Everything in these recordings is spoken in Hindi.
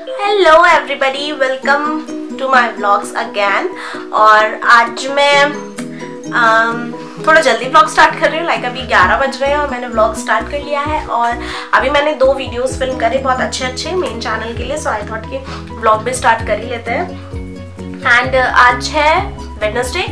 Hello everybody, welcome to my vlogs again. और आज मैं थोड़ा जल्दी व्लॉग स्टार्ट कर रही हूँ। लाइक अभी 11 बज रहे हैं और मैंने व्लॉग स्टार्ट कर लिया है। और अभी मैंने 2 वीडियोस फिल्म करे बहुत अच्छे मेन चैनल के लिए, सो आई थॉट कि व्लॉग भी स्टार्ट कर ही लेते हैं। एंड आज है वेडनेसडे,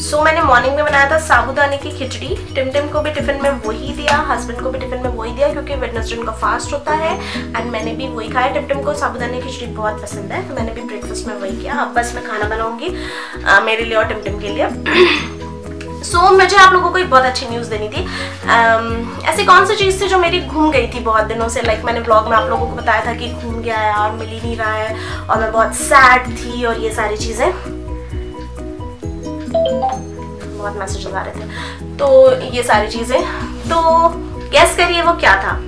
सो मैंने मॉर्निंग में बनाया था साबूदाने की खिचड़ी। टिम को भी टिफिन में वही दिया, हस्बैंड को भी टिफिन में वही दिया, क्योंकि वेडनेसडे उनका फास्ट होता है। एंड मैंने भी वही खाया। टिम को साबूदाने की खिचड़ी बहुत पसंद है, तो मैंने भी ब्रेकफास्ट में वही किया। अब बस मैं खाना बनाऊंगी मेरे लिए और टिम के लिए। मुझे आप लोगों को एक बहुत अच्छी न्यूज़ देनी थी। ऐसी कौन सी चीज़ थी जो मेरी घूम गई थी बहुत दिनों से। लाइक मैंने व्लॉग में आप लोगों को बताया था कि घूम गया है और मिल ही नहीं रहा है और मैं बहुत सैड थी और ये सारी चीज़ें। बहुत मैसेजेस आ रहे थे, तो ये सारी चीज़ें, तो गेस करिए वो क्या था।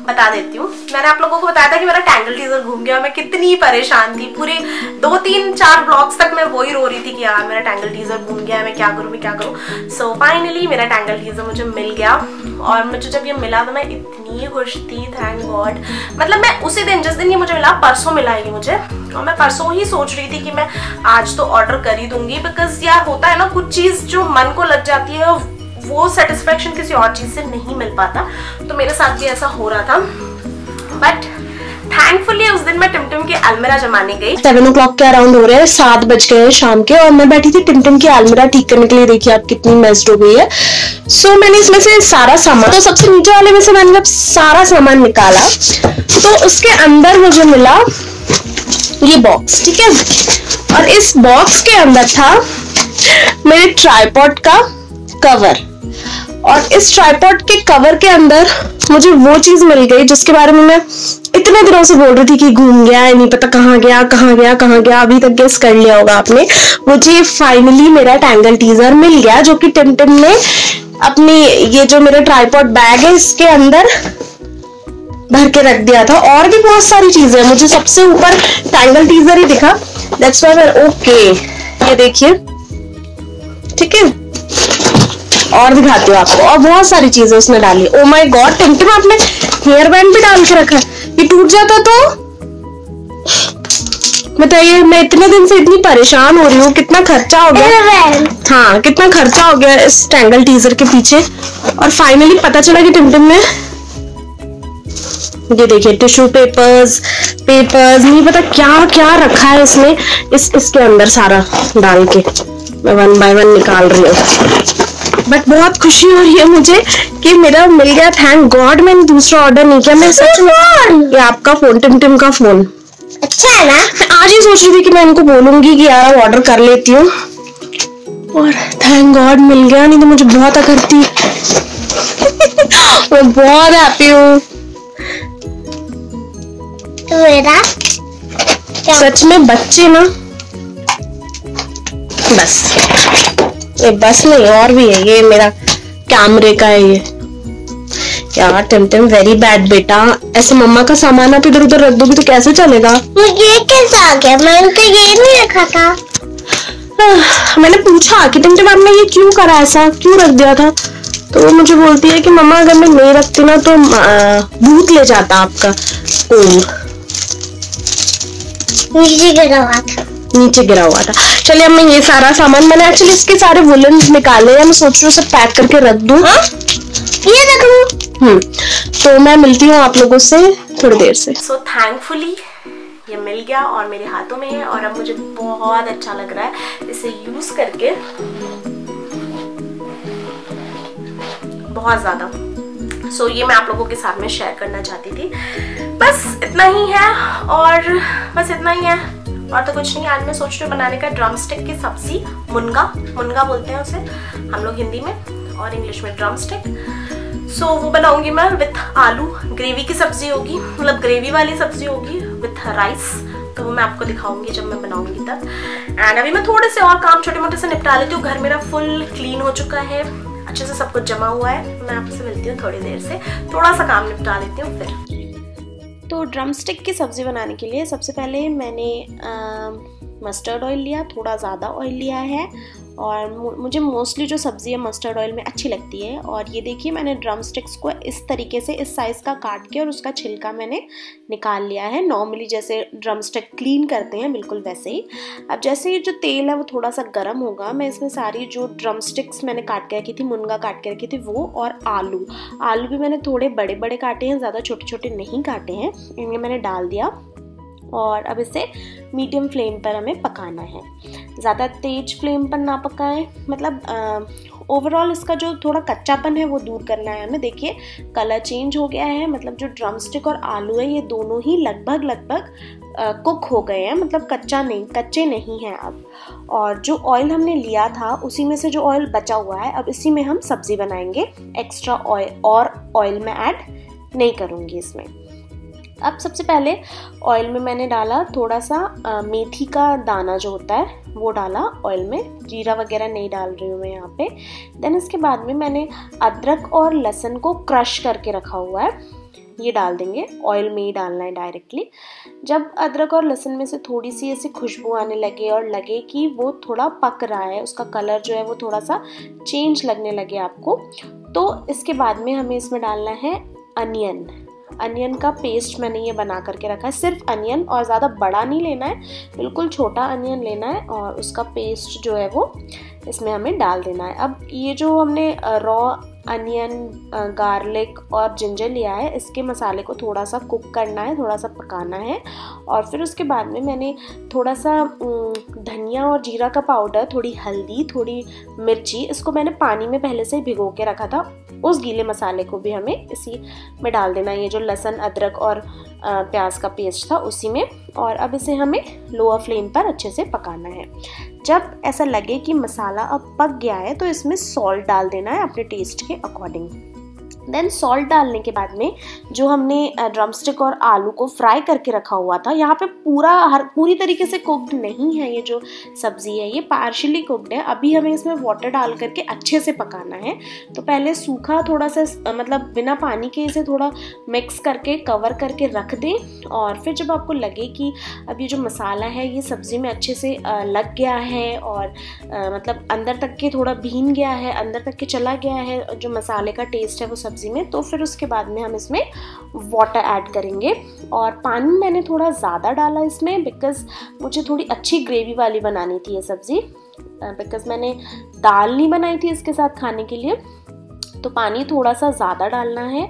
बता देती हूँ। मैंने आप लोगों को बताया था कि मेरा टैंगल टीजर घूम गया। मैं कितनी परेशान थी, पूरे 2-3-4 ब्लॉग्स तक मैं वही रो रही थी कि यार मेरा टैंगल टीजर घूम गया है, मैं क्या करूँ। सो फाइनली मेरा टैंगल टीजर मुझे मिल गया। और मुझे जब ये मिला तो मैं इतनी खुश थी, थैंक गॉड। मतलब मैं उसी दिन, जिस दिन ये मुझे मिला, परसों मिला ये मुझे, और मैं परसों ही सोच रही थी कि मैं आज तो ऑर्डर कर ही दूंगी। बिकॉज यार होता है ना, कुछ चीज़ जो मन को लग जाती है वो सेटिस्फेक्शन किसी और चीज से नहीं मिल पाता। तो मेरे साथ भी ऐसा हो रहा था। बट थैंकफुली उस दिन मैं टिम की अलमीरा जमाने गई। 7 o'clock के अराउंड हो रहे हैं, 7 बज गए हैं शाम के, और मैं बैठी थी टिम की अलमीरा ठीक करने के लिए। देखिए आप कितनी मेस्ड हो गई है। सो मैंने इसमें से सारा सामान, तो सबसे नीचे वाले में से मैंने जब सारा सामान निकाला तो उसके अंदर मुझे मिला ये बॉक्स, ठीक है। और इस बॉक्स के अंदर था मेरे ट्राइपॉड का कवर, और इस ट्राइपॉड के कवर के अंदर मुझे वो चीज मिल गई जिसके बारे में मैं इतने दिनों से बोल रही थी कि घूम गया है, नहीं पता कहाँ गया। अभी तक गेस कर लिया होगा आपने। मुझे फाइनली मेरा टैंगल टीजर मिल गया, जो कि टिम ने अपनी ये जो मेरा ट्राइपॉड बैग है इसके अंदर भर के रख दिया था। और भी बहुत सारी चीजें, मुझे सबसे ऊपर टैंगल टीजर ही दिखा। दैट्स व्हाई ओके, ये देखिए, ठीक है। और दिखाती हूँ आपको, और बहुत सारी चीजें उसने डाली। ओ माय गॉड, टिम आपने हेयर बैंड भी डाल के रखा है। ये टूट जाता तो बताइए। मैं इतने दिन से इतनी परेशान हो रही हूँ, कितना खर्चा हो गया। हाँ, कितना खर्चा हो गया इस टैंगल टीजर के पीछे। और फाइनली पता चला कि टिम ने ये देखिए टिश्यू पेपर्स नहीं पता क्या क्या रखा है इसमें, इसके अंदर सारा डाल के मैं 1 by 1 निकाल रही हूँ। बट बहुत खुशी हो रही है मुझे कि मेरा मिल गया, थैंक गॉड। मैंने दूसरा ऑर्डर नहीं किया। मैं सच में, ये आपका फोन, टिम का फोन अच्छा है ना। मैं आज ही सोच रही थी कि मैं इनको बोलूंगी कि यार ऑर्डर कर लेती हूँ, और थैंक गॉड मिल गया, नहीं तो मुझे बहुत अखर थी। मैं बहुत हैप्पी हूँ। सच में बच्चे ना, बस नहीं, और भी है। ये मेरा कैमरे का है ये। यार टिम वेरी बैड बेटा, ऐसे मम्मा का सामान आप इधर उधर रख दोगी तो कैसे चलेगा। ये कैसे आ गया? मैंने तो ये नहीं रखा था। मैंने पूछा कि टिम आपने ये क्यों करा, ऐसा क्यों रख दिया था। तो वो मुझे बोलती है कि मम्मा अगर मैं नहीं रखती ना तो भूत ले जाता आपका। नीचे गिरा हुआ था। चलिए अब मैं ये सारा सामान, मैंने एक्चुअली इसके सारे वुलन निकाले हैं, मैं सोच रही हूँ सब पैक करके रख दूँ। ये रख लूँ। तो मैं मिलती हूँ आप लोगों से थोड़ी देर से। सो थैंकफुली ये मिल गया और मेरे हाथों में है, और अब मुझे बहुत अच्छा लग रहा है इसे यूज करके, बहुत ज्यादा। ये मैं आप लोगों के साथ में शेयर करना चाहती थी। बस इतना ही है, और बस इतना ही है, और तो कुछ नहीं। आज मैं सोच रही हूँ बनाने का ड्रम स्टिक की सब्जी, मुनगा बोलते हैं उसे हम लोग हिंदी में, और इंग्लिश में ड्रम स्टिक। वो बनाऊंगी मैं विथ आलू। ग्रेवी की सब्जी होगी, मतलब ग्रेवी वाली सब्जी होगी विथ राइस। तो वो मैं आपको दिखाऊंगी जब मैं बनाऊंगी तब। एंड अभी मैं थोड़े से और काम छोटे मोटे से निपटा लेती हूँ। घर मेरा फुल क्लीन हो चुका है, अच्छे से सब कुछ जमा हुआ है। मैं आपसे मिलती हूँ थोड़ी देर से, थोड़ा सा काम निपटा लेती हूँ फिर। तो ड्रम स्टिक की सब्ज़ी बनाने के लिए सबसे पहले मैंने मस्टर्ड ऑयल लिया, थोड़ा ज़्यादा ऑयल लिया है, और मुझे मोस्टली जो सब्ज़ी है मस्टर्ड ऑयल में अच्छी लगती है। और ये देखिए मैंने ड्रम स्टिक्स को इस तरीके से इस साइज़ का काट के और उसका छिलका मैंने निकाल लिया है। नॉर्मली जैसे ड्रम स्टिक क्लीन करते हैं बिल्कुल वैसे ही। अब जैसे ये जो तेल है वो थोड़ा सा गर्म होगा, मैं इसमें सारी जो ड्रम स्टिक्स मैंने काट के रखी थी, मुनगा काट के रखी थी वो, और आलू भी मैंने थोड़े बड़े बड़े काटे हैं, ज़्यादा छोटे छोटे नहीं काटे हैं, इन्हें मैंने डाल दिया। और अब इसे मीडियम फ्लेम पर हमें पकाना है, ज़्यादा तेज फ्लेम पर ना पकाएं, मतलब ओवरऑल इसका जो थोड़ा कच्चापन है वो दूर करना है हमें। देखिए कलर चेंज हो गया है, मतलब जो ड्रम स्टिक और आलू है ये दोनों ही लगभग कुक हो गए हैं, मतलब कच्चे नहीं हैं अब। और जो ऑयल हमने लिया था उसी में से जो ऑयल बचा हुआ है अब इसी में हम सब्ज़ी बनाएंगे। एक्स्ट्रा ऑयल मैं ऐड नहीं करूँगी इसमें। अब सबसे पहले ऑयल में मैंने डाला थोड़ा सा मेथी का दाना जो होता है वो डाला ऑयल में, जीरा वगैरह नहीं डाल रही हूँ मैं यहाँ पे। देन इसके बाद में मैंने अदरक और लहसुन को क्रश करके रखा हुआ है, ये डाल देंगे, ऑयल में ही डालना है डायरेक्टली। जब अदरक और लहसुन में से थोड़ी सी ऐसी खुशबू आने लगे और लगे कि वो थोड़ा पक रहा है, उसका कलर जो है वो थोड़ा सा चेंज लगने लगे आपको, तो इसके बाद में हमें इसमें डालना है अनियन का पेस्ट मैंने ये बना करके रखा है। सिर्फ अनियन, और ज़्यादा बड़ा नहीं लेना है, बिल्कुल छोटा अनियन लेना है और उसका पेस्ट जो है वो इसमें हमें डाल देना है। अब ये जो हमने रॉ अनियन, गार्लिक और जिंजर लिया है, इसके मसाले को थोड़ा सा कुक करना है, थोड़ा सा पकाना है। और फिर उसके बाद में मैंने थोड़ा सा धनिया और जीरा का पाउडर, थोड़ी हल्दी, थोड़ी मिर्ची, इसको मैंने पानी में पहले से ही भिगो के रखा था, उस गीले मसाले को भी हमें इसी में डाल देना है, ये जो लहसुन अदरक और प्याज का पेस्ट था उसी में। और अब इसे हमें लोअर फ्लेम पर अच्छे से पकाना है। जब ऐसा लगे कि मसाला अब पक गया है तो इसमें सॉल्ट डाल देना है अपने टेस्ट के अकॉर्डिंग। देन सॉल्ट डालने के बाद में जो हमने ड्रमस्टिक और आलू को फ्राई करके रखा हुआ था, यहाँ पे पूरी तरीके से कुक्ड नहीं है ये जो सब्ज़ी है, ये पार्शियली कुक्ड है। अभी हमें इसमें वाटर डाल करके अच्छे से पकाना है। तो पहले सूखा थोड़ा सा, मतलब बिना पानी के इसे थोड़ा मिक्स करके कवर करके रख दें। और फिर जब आपको लगे कि अब ये जो मसाला है ये सब्ज़ी में अच्छे से लग गया है और मतलब अंदर तक के थोड़ा भीन गया है, अंदर तक के चला गया है जो मसाले का टेस्ट है वो सब्ज़ी में, तो फिर उसके बाद में हम इसमें वाटर ऐड करेंगे। और पानी मैंने थोड़ा ज़्यादा डाला इसमें, बिकॉज़ मुझे थोड़ी अच्छी ग्रेवी वाली बनानी थी ये सब्ज़ी, बिकॉज़ मैंने दाल नहीं बनाई थी इसके साथ खाने के लिए, तो पानी थोड़ा सा ज़्यादा डालना है।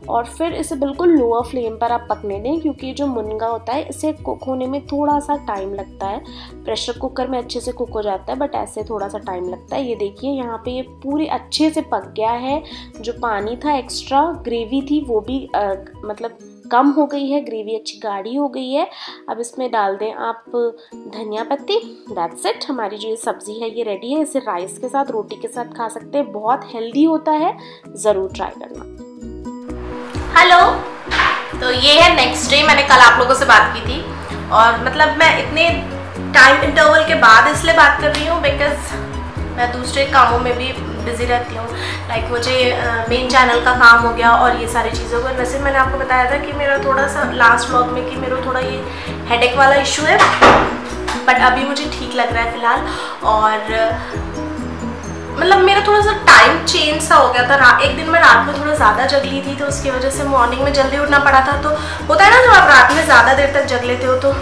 और फिर इसे बिल्कुल लोअर फ्लेम पर आप पकने दें, क्योंकि जो मुनगा होता है इसे कुक होने में थोड़ा सा टाइम लगता है। प्रेशर कुकर में अच्छे से कुक हो जाता है, बट ऐसे थोड़ा सा टाइम लगता है। ये देखिए यहाँ पे ये पूरे अच्छे से पक गया है। जो पानी था, एक्स्ट्रा ग्रेवी थी, वो भी मतलब कम हो गई है, ग्रेवी अच्छी गाढ़ी हो गई है। अब इसमें डाल दें आप धनिया पत्ती। दैट्स इट, हमारी जो ये सब्ज़ी है ये रेडी है। इसे राइस के साथ, रोटी के साथ खा सकते हैं, बहुत हेल्दी होता है, ज़रूर ट्राई करना। हेलो, तो ये है नेक्स्ट डे। मैंने कल आप लोगों से बात की थी और मतलब मैं इतने टाइम इंटरवल के बाद इसलिए बात कर रही हूँ बिकॉज मैं दूसरे कामों में भी बिजी रहती हूँ। लाइक मुझे मेन चैनल का काम हो गया और ये सारी चीज़ों को। वैसे मैंने आपको बताया था कि मेरा थोड़ा सा लास्ट व्लॉग में कि मेरा थोड़ा ये हेडेक वाला इशू है, बट अभी मुझे ठीक लग रहा है फ़िलहाल। और मतलब मेरा थोड़ा सा टाइम चेंज सा हो गया था। एक दिन मैं रात में थोड़ा ज़्यादा जग ली थी, तो उसकी वजह से मॉर्निंग में जल्दी उठना पड़ा था। तो होता है ना, जब आप रात में ज़्यादा देर तक जग लेते हो तो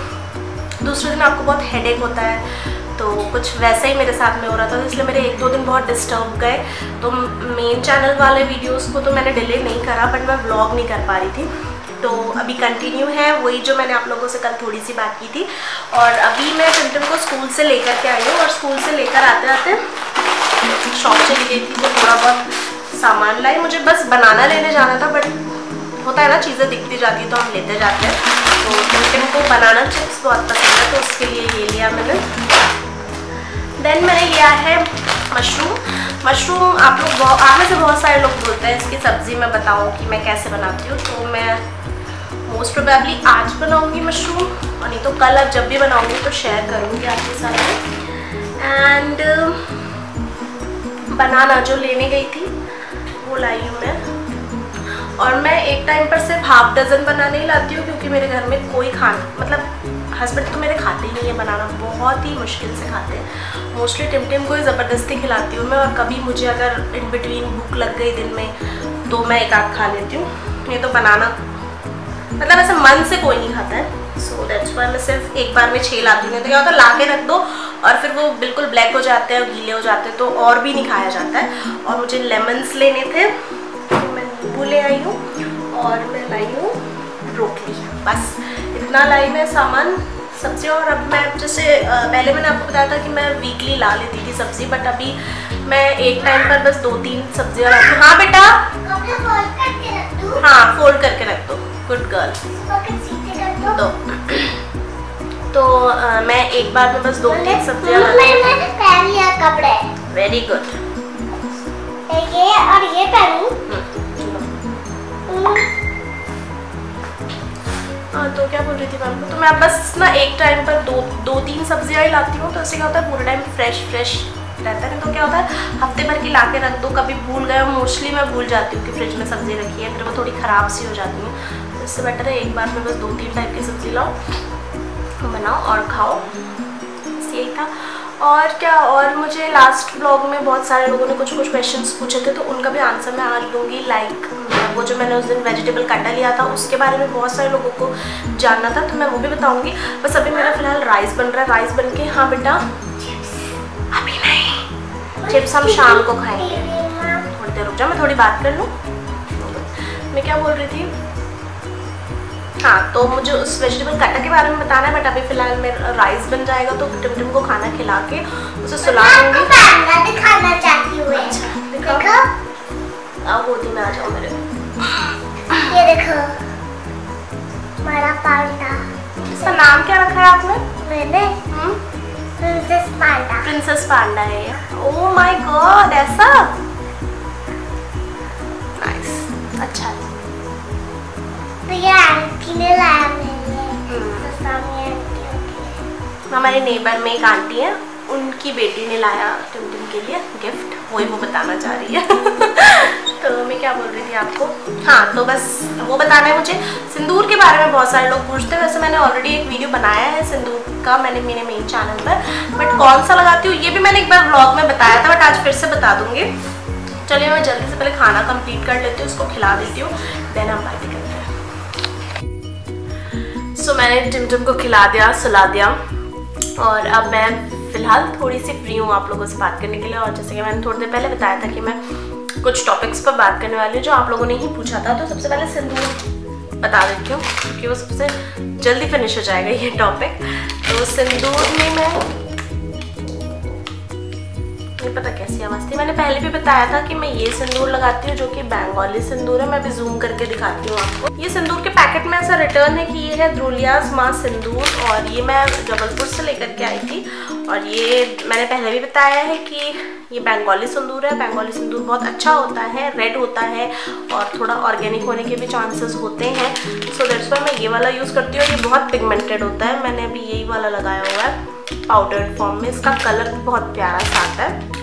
दूसरे दिन आपको बहुत हेडेक होता है। तो कुछ वैसे ही मेरे साथ में हो रहा था, तो इसलिए मेरे 1-2 दिन बहुत डिस्टर्ब गए। तो मेन चैनल वाले वीडियोस को तो मैंने डिले नहीं करा, बट मैं व्लॉग नहीं कर पा रही थी। तो अभी कंटिन्यू है वही जो मैंने आप लोगों से कल थोड़ी सी बात की थी। और अभी मैं टिमटिम को स्कूल से लेकर के आई हूँ, और स्कूल से लेकर आते आते शॉप चली गई थी, तो थोड़ा बहुत सामान लाई। मुझे बस बनाना लेने जाना था, बट होता है ना, चीज़ें दिखती जाती है तो हम लेते जाते हैं। तो टिमटिम को बनाना चिप्स बहुत पसंद है, तो उसके लिए ये लिया मैंने। देन मैंने लिया है मशरूम। आप में से बहुत सारे लोग बोलते हैं इसकी सब्ज़ी मैं बताऊँ कि मैं कैसे बनाती हूँ, तो मैं मोस्ट प्रोबेबली आज बनाऊँगी मशरूम, और नहीं तो कल अब जब भी बनाऊँगी तो शेयर करूँगी आपके साथ। एंड बनाना जो लेने गई थी वो लाई हूँ मैं। और मैं एक टाइम पर सिर्फ ½ डज़न बनाने ही लाती हूँ, क्योंकि मेरे घर में कोई खाना, मतलब हस्बैंड तो मेरे खाते ही नहीं है बनाना, बहुत ही मुश्किल से खाते हैं। मोस्टली टिमटिम को ही ज़बरदस्ती खिलाती हूँ मैं, और कभी मुझे अगर इन बिटवीन भूख लग गई दिन में तो मैं एक आध खा लेती हूँ, नहीं तो बनाना मतलब ऐसे मन से कोई नहीं खाता है। सो दैट्स वाई मैं सिर्फ एक बार में 6 लाती हूँ। तो क्या होता है, ला के रख दो और फिर वो बिल्कुल ब्लैक हो जाते हैं और गीले हो जाते हैं, तो और भी नहीं खाया जाता है। और मुझे लेमन्स लेने थे तो मैं नींबू ले आई हूँ, और मैं लाई हूँ ब्रोकली, बस इतना लाई मैं सामान सब्जी। और अब मैं जैसे पहले मैंने आपको बताया था कि मैं वीकली ला लेती थी सब्जी, बट अभी मैं एक टाइम पर बस 2-3 सब्जियाँ लाती हूँ। हाँ बेटा, हाँ फोल्ड करके रख दो, गुड गर्ल। तो मैं एक बार में बस 2-3 सब्जियाँ पहन लिया कपड़े। Very good. ये और ये पहनूं। हाँ तो क्या बोल रही थी मैम को, तो मैं बस ना एक टाइम पर 2-3 सब्जियाँ ही लाती हूँ, तो इससे क्या होता है पूरे टाइम फ्रेश रहता है। तो क्या होता है हफ्ते भर की ला के रख दो, कभी भूल गए, मोस्टली मैं भूल जाती हूँ कि फ्रिज में सब्जी रखी है, फिर वो थोड़ी ख़राब सी हो जाती है। तो इससे बेटर है एक बार में बस 2-3 टाइप की सब्ज़ी लाओ, बनाओ और खाओ, यही था। और क्या, और मुझे लास्ट ब्लॉग में बहुत सारे लोगों ने कुछ क्वेश्चंस पूछे थे, तो उनका भी आंसर मैं आज दूँगी। लाइक वो जो मैंने उस दिन वेजिटेबल कट्टा लिया था उसके बारे में बहुत सारे लोगों को जानना था, तो मैं वो भी बताऊँगी। बस अभी मेरा फिलहाल राइस बन रहा है, राइस बन के, हाँ बेटा अभी नहीं, चिप्स हम शाम को खाएंगे, थोड़ी देर रुक जाओ, मैं थोड़ी बात कर लूँ। मैं क्या बोल रही थी, हाँ तो मुझे उस वेजिटेबल कट्टा के बारे में बताना है, बट अभी फिलहाल मेरा राइस बन जाएगा, तो टिमटिम को खाना खिला के उसे सुला दूँगी। दिखाना चाहती हूँ। देखो, अब गोदी में आ जाओ मेरे। ये देखो हमारा पांडा। इसका नाम क्या रखा है आपने? मैंने प्रिंसेस पांडा। प्रिंसेस पांडा है ये। ओह माय गॉड, ऐसा नाइस, अच्छा है। तो ये आंटी ने लाया मेरे लिए। हमारे नेबर में एक आंटी है, उनकी बेटी ने लाया टिमटिम के लिए गिफ्ट, वही वो बताना चाह रही है। तो मैं क्या बोल रही थी आपको, हाँ तो बस वो बताना है मुझे। सिंदूर के बारे में बहुत सारे लोग पूछते हैं, वैसे मैंने ऑलरेडी एक वीडियो बनाया है सिंदूर का, मैंने मेरे मेन चैनल पर, बट कौन सा लगाती हूँ ये भी मैंने एक बार व्लॉग में बताया था, बट आज फिर से बता दूँगी। चलिए मैं जल्दी से पहले खाना कंप्लीट कर लेती हूँ, उसको खिला देती हूँ, देन हम बातें करते हैं। सो मैंने टिमटिम को खिला दिया, सुला दिया, और अब मैं फ़िलहाल थोड़ी सी फ्री हूँ आप लोगों से बात करने के लिए। और जैसे कि मैंने थोड़ी देर पहले बताया था कि मैं कुछ टॉपिक्स पर बात करने वाली हूँ जो आप लोगों ने ही पूछा था। तो सबसे पहले सिंदूर बता देती हूँ क्योंकि वो सबसे जल्दी फिनिश हो जाएगा ये टॉपिक। तो सिंदूर में मैं, नहीं पता कैसी आवाज़ थी, मैंने पहले भी बताया था कि मैं ये सिंदूर लगाती हूँ जो कि बंगाली सिंदूर है। मैं भी जूम करके दिखाती हूँ आपको। ये सिंदूर के पैकेट में ऐसा रिटर्न है कि ये है ध्रुलियाज माँ सिंदूर, और ये मैं जबलपुर से लेकर के आई थी। और ये मैंने पहले भी बताया है कि ये बंगाली सिंदूर है। बंगाली सिंदूर बहुत अच्छा होता है, रेड होता है और थोड़ा ऑर्गेनिक होने के भी चांसेस होते हैं। सो दैट्स व्हाई मैं ये वाला यूज़ करती हूँ। ये बहुत पिगमेंटेड होता है, मैंने अभी यही वाला लगाया हुआ है पाउडर्ड फॉर्म में। इसका कलर भी बहुत प्यारा सा आता है।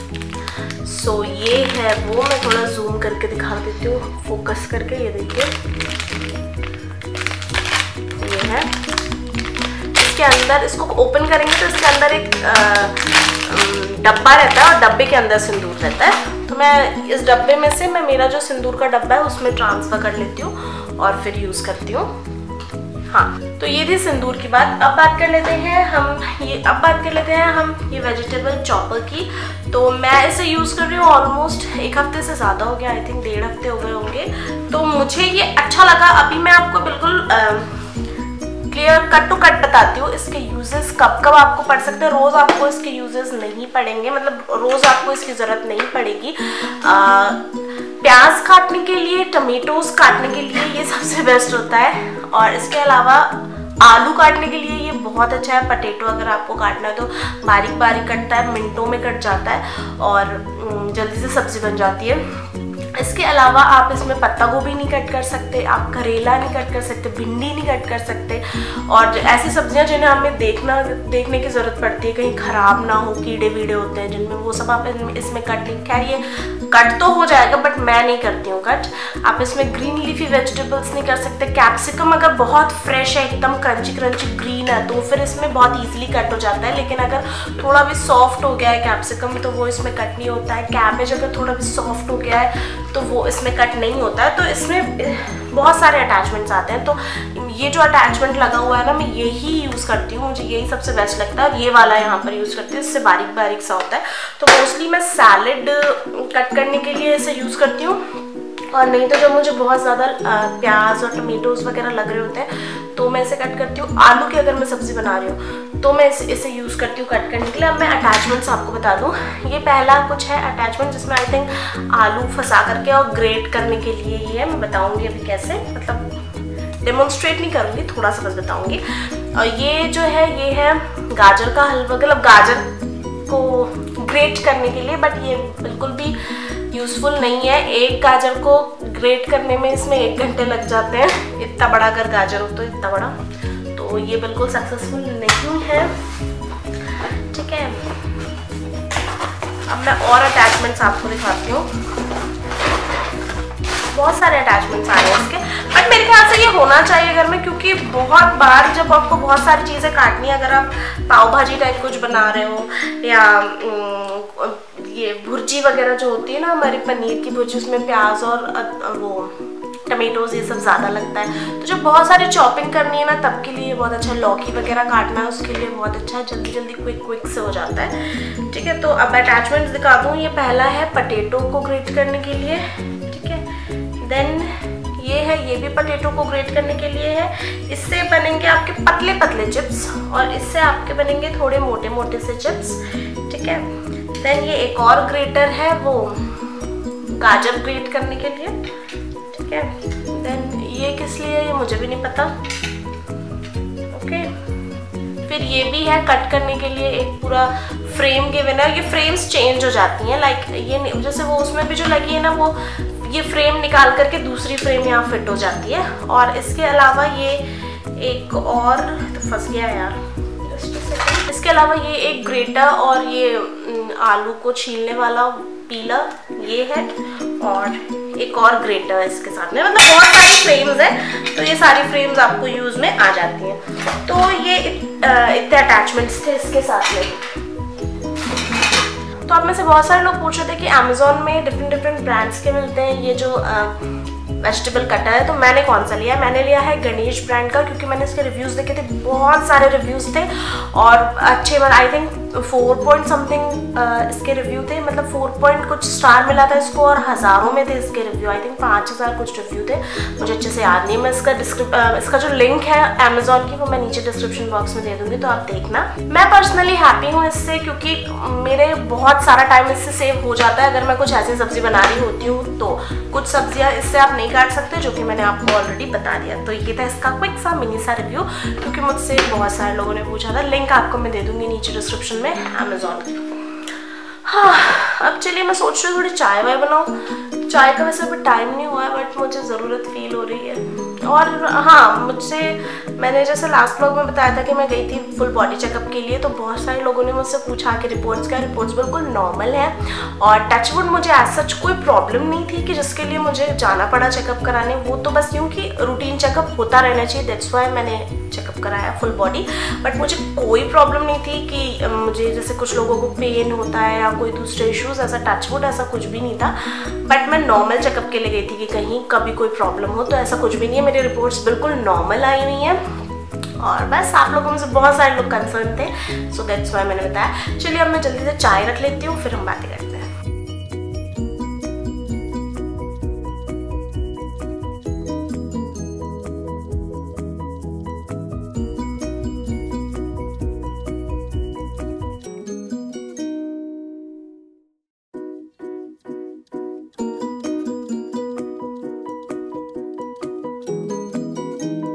सो ये है वो, मैं थोड़ा जूम करके दिखा देती हूँ फोकस करके। ये देखिए, ये है। इसके अंदर, इसको ओपन करेंगे तो इसके अंदर एक डब्बा रहता है और डब्बे के अंदर सिंदूर रहता है। तो मैं इस डब्बे में से मेरा जो सिंदूर का डब्बा है उसमें ट्रांसफ़र कर लेती हूँ और फिर यूज़ करती हूँ। हाँ, तो ये थी सिंदूर की बात। अब बात कर लेते हैं हम ये वेजिटेबल चॉपर की। तो मैं इसे यूज़ कर रही हूँ ऑलमोस्ट 1 हफ्ते से ज़्यादा हो गया, आई थिंक 1.5 हफ्ते हो गए होंगे। तो मुझे ये अच्छा लगा। अभी मैं आपको बिल्कुल क्लियर कट टू कट बताती हूँ इसके यूजेस कब कब आपको पड़ सकते हैं। रोज़ आपको इसके यूजेस नहीं पड़ेंगे, मतलब रोज़ आपको इसकी ज़रूरत नहीं पड़ेगी। प्याज काटने के लिए, टमेटोज काटने के लिए ये सबसे बेस्ट होता है। और इसके अलावा आलू काटने के लिए ये बहुत अच्छा है। पटेटो अगर आपको काटना है तो बारीक बारीक कटता है, मिनटों में कट जाता है और जल्दी से सब्जी बन जाती है। इसके अलावा आप इसमें पत्ता गोभी नहीं कट कर सकते, आप करेला नहीं कट कर सकते, भिंडी नहीं कट कर सकते। और ऐसी सब्जियां जिन्हें हमें देखने की ज़रूरत पड़ती है कहीं ख़राब ना हो, कीड़े वीड़े होते हैं जिनमें, वो सब आप इसमें कट नहीं। खैर ये कट तो हो जाएगा बट मैं नहीं करती हूँ कट। आप इसमें ग्रीन लीफी वेजिटेबल्स नहीं कर सकते। कैप्सिकम अगर बहुत फ्रेश है, एकदम क्रंची ग्रीन है, तो फिर इसमें बहुत ईजिली कट हो जाता है। लेकिन अगर थोड़ा भी सॉफ्ट हो गया है कैप्सिकम तो वो इसमें कट नहीं होता है। कैबेज अगर थोड़ा भी सॉफ्ट हो गया है तो वो इसमें कट नहीं होता है। तो इसमें बहुत सारे अटैचमेंट्स आते हैं। तो ये जो अटैचमेंट लगा हुआ है ना, मैं यही यूज़ करती हूँ, मुझे यही सबसे बेस्ट लगता है। और ये वाला यहाँ पर यूज़ करती हूँ, इससे बारीक बारीक सा होता है। तो मोस्टली मैं सैलेड कट करने के लिए इसे यूज़ करती हूँ। और नहीं तो जब मुझे बहुत ज़्यादा प्याज और टमेटोज़ वगैरह लग रहे होते हैं तो मैं इसे कट करती हूँ। आलू की अगर मैं सब्ज़ी बना रही हूँ तो मैं इसे यूज़ करती हूँ कट करने के लिए। अब मैं अटैचमेंट्स आपको बता दूँ। ये पहला कुछ है अटैचमेंट जिसमें आई थिंक आलू फंसा करके और ग्रेट करने के लिए ये है। मैं बताऊँगी अभी कैसे, मतलब डेमोन्स्ट्रेट नहीं करूँगी, थोड़ा सा बस बताऊँगी। और ये जो है ये है गाजर का हलवा, मतलब गाजर को ग्रेट करने के लिए, बट ये बिल्कुल भी यूज़फुल नहीं है। एक गाजर को ग्रेट करने में इसमें 1 घंटे लग जाते हैं, इतना बड़ा अगर गाजर हो तो इतना बड़ा, तो ये बिल्कुल सक्सेसफुल नहीं है। ठीक है, अब मैं और अटैचमेंट्स आपको दिखाती हूँ। बहुत सारे अटैचमेंट्स आ रहे हैं इसके, बट मेरे ख्याल से ये होना चाहिए घर में, क्योंकि बहुत बार जब आपको बहुत सारी चीज़ें काटनी है, अगर आप पाव भाजी टाइप कुछ बना रहे हो या ये भुर्जी वगैरह जो होती है ना हमारी पनीर की भुर्जी, उसमें प्याज और वो टमेटोज ये सब ज़्यादा लगता है। तो जब बहुत सारी चॉपिंग करनी है ना तब के लिए बहुत अच्छा, लौकी वगैरह काटना है उसके लिए बहुत अच्छा है, जल्दी जल्दी क्विक से हो जाता है। ठीक है, तो अब अटैचमेंट्स दिखा दूँ। ये पहला है पटेटो को ग्रेट करने के लिए। ठीक है, देन ये है, ये भी पटेटो को ग्रेट करने के लिए है। इससे बनेंगे आपके पतले पतले चिप्स और इससे आपके बनेंगे थोड़े मोटे मोटे से चिप्स। ठीक है, देन ये एक और ग्रेटर है वो गाजर ग्रेट करने के लिए। ठीक है, देन ये किस लिए है ये मुझे भी नहीं पता। ओके, फिर ये भी है कट करने के लिए, एक पूरा फ्रेम गिवन है। ये फ्रेम्स चेंज हो जाती हैं, लाइक ये जैसे वो उसमें भी जो लगी है ना, वो ये फ्रेम निकाल करके दूसरी फ्रेम यहाँ फिट हो जाती है। और इसके अलावा ये एक और, तो फंस गया यार, इसके अलावा ये एक ग्रेटर और ये आलू को छीलने वाला पीला ये है, और एक और ग्रेटर इसके साथ में। मतलब बहुत सारी फ्रेम्स हैं, तो ये सारी फ्रेम्स आपको यूज में आ जाती हैं। तो ये इतने अटैचमेंट्स थे इसके साथ में। तो आप में से बहुत सारे लोग पूछ रहे थे कि अमेज़ॉन में डिफरेंट ब्रांड्स के मिलते हैं ये जो वेजिटेबल कटर है, तो मैंने कौन सा लिया है? मैंने लिया है गणेश ब्रांड का, क्योंकि मैंने इसके रिव्यूज़ देखे थे, बहुत सारे रिव्यूज़ थे और अच्छे, आई थिंक 4 पॉइंट समथिंग इसके रिव्यू थे, मतलब 4 पॉइंट कुछ स्टार मिला था इसको और हज़ारों में थे इसके रिव्यू। आई थिंक 5000 कुछ रिव्यू थे, मुझे अच्छे से याद नहीं। मैं इसका जो लिंक है अमेज़ॉन की वो मैं नीचे डिस्क्रिप्शन बॉक्स में दे दूँगी, तो आप देखना। मैं पर्सनली हैप्पी हूँ इससे, क्योंकि मेरे बहुत सारा टाइम इससे सेव हो जाता है। अगर मैं कुछ ऐसी सब्ज़ी बना रही होती हूँ तो कुछ सब्जियाँ इससे आप नहीं काट सकते, जो कि मैंने आपको ऑलरेडी बता दिया। तो ये था इसका क्विक सा मिनी सा रिव्यू, क्योंकि मुझसे बहुत सारे लोगों ने पूछा था। लिंक आपको मैं दे दूँगी नीचे डिस्क्रिप्शन में अमेज़ॉन की। हाँ, अब चलिए मैं सोच रही हूँ थोड़ी चाय वाय बनाऊँ। चाय का वैसे अभी टाइम नहीं हुआ है, बट मुझे ज़रूरत फील हो रही है। और हाँ, मैंने जैसे लास्ट व्लॉग में बताया था कि मैं गई थी फुल बॉडी चेकअप के लिए, तो बहुत सारे लोगों ने मुझसे पूछा कि रिपोर्ट्स क्या। रिपोर्ट्स बिल्कुल नॉर्मल है और टचवुड मुझे एज सच कोई प्रॉब्लम नहीं थी कि जिसके लिए मुझे जाना पड़ा चेकअप कराने। वो तो बस यूँ कि रूटीन चेकअप होता रहना चाहिए, दैट्स वाई मैंने चेकअप कराया फुल बॉडी। बट मुझे कोई प्रॉब्लम नहीं थी कि मुझे जैसे कुछ लोगों को पेन होता है या कोई दूसरे इश्यूज, ऐसा टचवुड ऐसा कुछ भी नहीं था। बट मैं नॉर्मल चेकअप के लिए गई थी कि कहीं कभी कोई प्रॉब्लम हो, तो ऐसा कुछ भी नहीं है। मेरी रिपोर्ट्स बिल्कुल नॉर्मल आई हुई हैं और बस आप लोगों में से बहुत सारे लोग कंसर्न थे, सो दैट्स वाई मैंने बताया। चलिए अब मैं जल्दी से चाय रख लेती हूँ, फिर हम बातें करते हैं।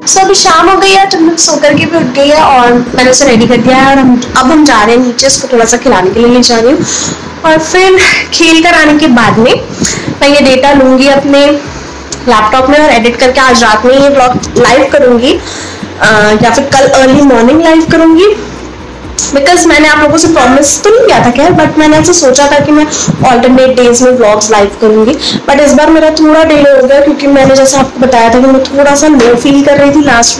सो अभी शाम हो गई है, तो सो करके भी उठ गई है और मैंने उसे रेडी कर दिया है। और अब हम जा रहे हैं नीचे, उसको थोड़ा सा खिलाने के लिए ले जा रही हूँ। और फिर खेल कर आने के बाद में मैं ये डेटा लूंगी अपने लैपटॉप में और एडिट करके आज रात में ये ब्लॉग लाइव करूंगी या फिर कल अर्ली मॉर्निंग लाइव करूंगी। बिकॉज मैंने आप लोगों से प्रॉमिस तो नहीं किया था खैर, बट मैंने ऐसा सोचा था कि मैं ऑल्टरनेट डेज में व्लॉग्स लाइव करूंगी। बट इस बार मेरा थोड़ा डिले हो गया क्योंकि मैंने जैसा आपको बताया था कि मैं थोड़ा सा लो फील कर रही थी। लास्ट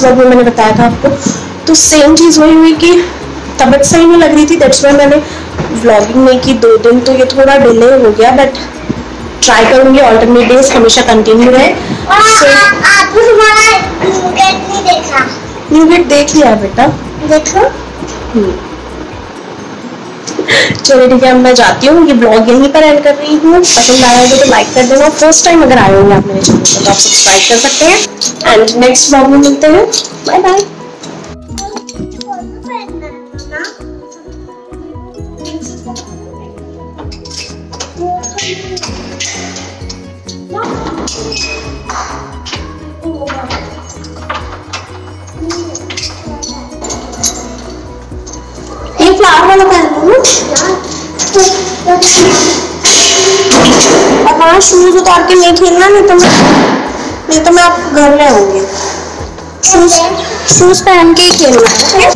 व्लॉग में मैंने बताया था आपको, तो सेम चीज़ वही हुई कि तबीयत सही नहीं लग रही थी। दैट्स वाई मैंने व्लॉगिंग नहीं की 2 दिन, तो ये थोड़ा डिले हो गया। बट ट्राई करूंगी ऑल्टरनेट डेज हमेशा कंटिन्यू रहे। न्यू गेट देख लिया बेटा, देखो। चलिए ठीक है, अब मैं जाती हूँ। ये ब्लॉग यहीं पर एंड कर रही हूँ। पसंद आया हो तो लाइक कर देना। फर्स्ट टाइम अगर आए होंगे आप मेरे चैनल पर तो आप सब्सक्राइब कर सकते हैं। एंड नेक्स्ट ब्लॉग में मिलते हैं। Bye bye. ये फ्लावर वाला पहन लो और हाँ, शूज उतार के नहीं खेलना, नहीं तो मैं आपको घर ले आऊंगी। शूज पहन के ही खेलना है।